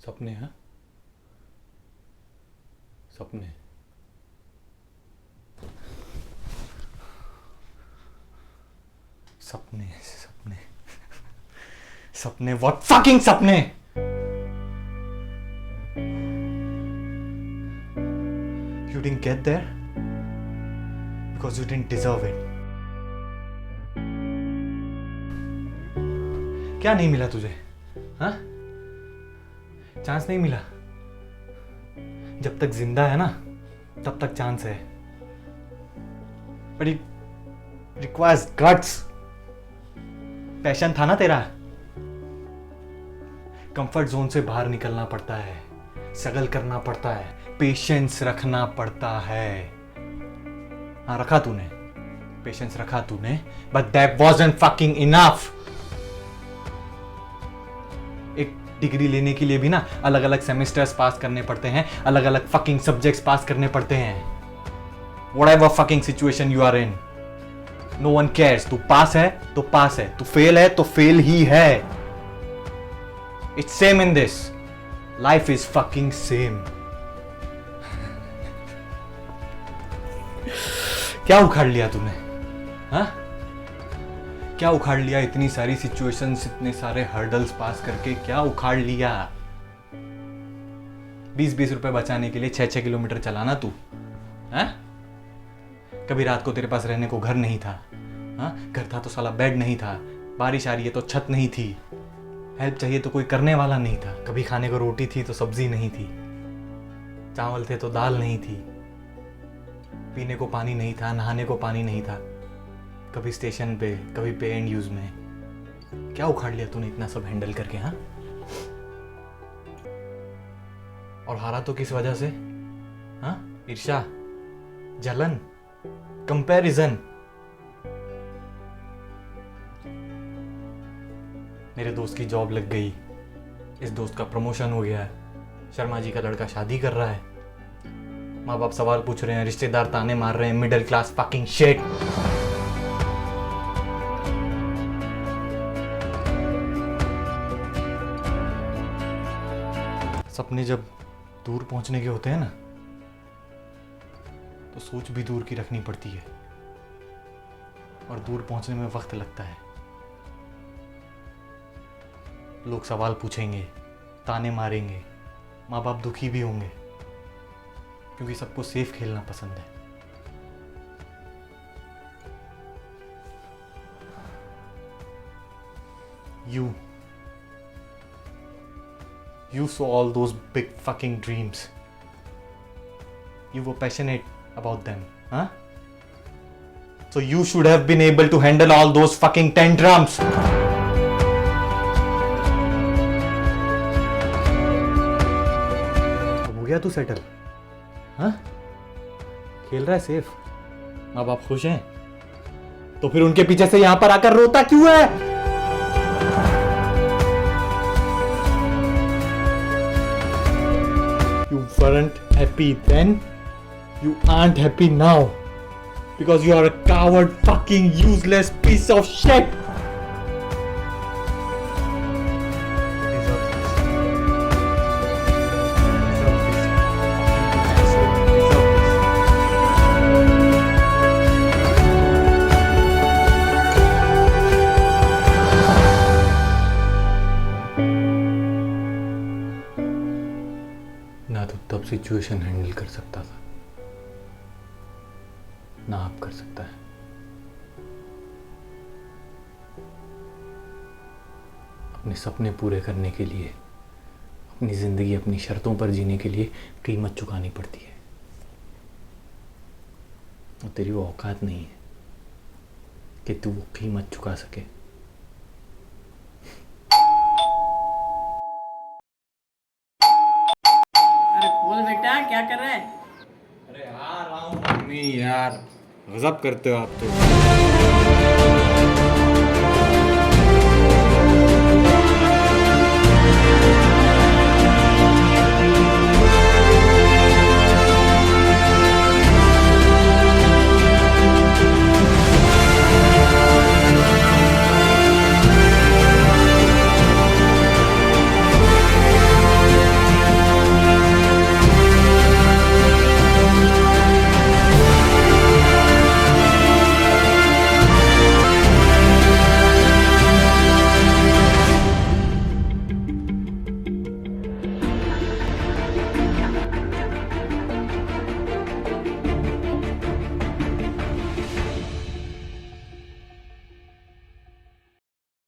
सपने हैं, सपने। सपने सपने सपने, व्हाट फकिंग सपने। You didn't get there because you didn't deserve it. क्या नहीं मिला तुझे? हाँ, चांस नहीं मिला। जब तक जिंदा है ना तब तक चांस है, but it requires guts. Passion था ना तेरा, कंफर्ट जोन से बाहर निकलना पड़ता है, स्ट्रगल करना पड़ता है, पेशेंस रखना पड़ता है। हाँ, रखा तूने, पेशेंस रखा तूने, but that wasn't fucking enough. एक डिग्री लेने के लिए भी ना अलग अलग सेमेस्टर्स पास करने पड़ते हैं, अलग अलग फकिंग सब्जेक्ट्स पास करने पड़ते हैं। Whatever fucking situation you are in, no one cares. तू पास है तो पास है, तू फेल है तो फेल ही है। It's same in this life, is fucking same. क्या उखाड़ लिया तूने? हाँ, क्या उखाड़ लिया? इतनी सारी सिचुएशंस, इतने सारे हर्डल्स पास करके क्या उखाड़ लिया? 20-20 रुपए बचाने के लिए 6-6 किलोमीटर चलाना तू? हाँ, कभी रात को तेरे पास रहने को घर नहीं था। हाँ, घर था तो साला बेड नहीं था, बारिश आ रही है तो छत नहीं थी, हेल्प चाहिए तो कोई करने वाला नहीं था, कभी खाने को रोटी थी तो सब्जी नहीं थी, चावल थे तो दाल नहीं थी, पीने को पानी नहीं था, नहाने को पानी नहीं था, कभी स्टेशन पे, कभी पे एंड यूज में। क्या उखाड़ लिया तूने इतना सब हैंडल करके? हाँ, और हारा तो किस वजह से? हाँ, ईर्ष्या, जलन, कंपैरिजन। मेरे दोस्त की जॉब लग गई, इस दोस्त का प्रमोशन हो गया है, शर्मा जी का लड़का शादी कर रहा है, माँ बाप सवाल पूछ रहे हैं, रिश्तेदार ताने मार रहे हैं, मिडिल क्लास फकिंग शिट। सपने जब दूर पहुंचने के होते हैं ना तो सोच भी दूर की रखनी पड़ती है, और दूर पहुंचने में वक्त लगता है। लोग सवाल पूछेंगे, ताने मारेंगे, माँ बाप दुखी भी होंगे, क्योंकि सबको सेफ खेलना पसंद है। You saw all those big fucking dreams. You were passionate about them, huh? So you should have been able to handle all those fucking tantrums. हो गया तू सेटल? हाँ, खेल रहा है सेफ, माँ बाप खुश हैं, तो फिर उनके पीछे से यहां पर आकर रोता क्यों है? You weren't happy then, you aren't happy now, because you are a coward, fucking useless piece of shit. ना तो तब सिचुएशन हैंडल कर सकता था, ना आप कर सकता है। अपने सपने पूरे करने के लिए, अपनी जिंदगी अपनी शर्तों पर जीने के लिए कीमत चुकानी पड़ती है, और तेरी वो औकात नहीं है कि तू वो कीमत चुका सके। बोल बेटा, क्या कर रहा है? अरे आ रहा हूँ मम्मी, यार गजब करते हो आप तो।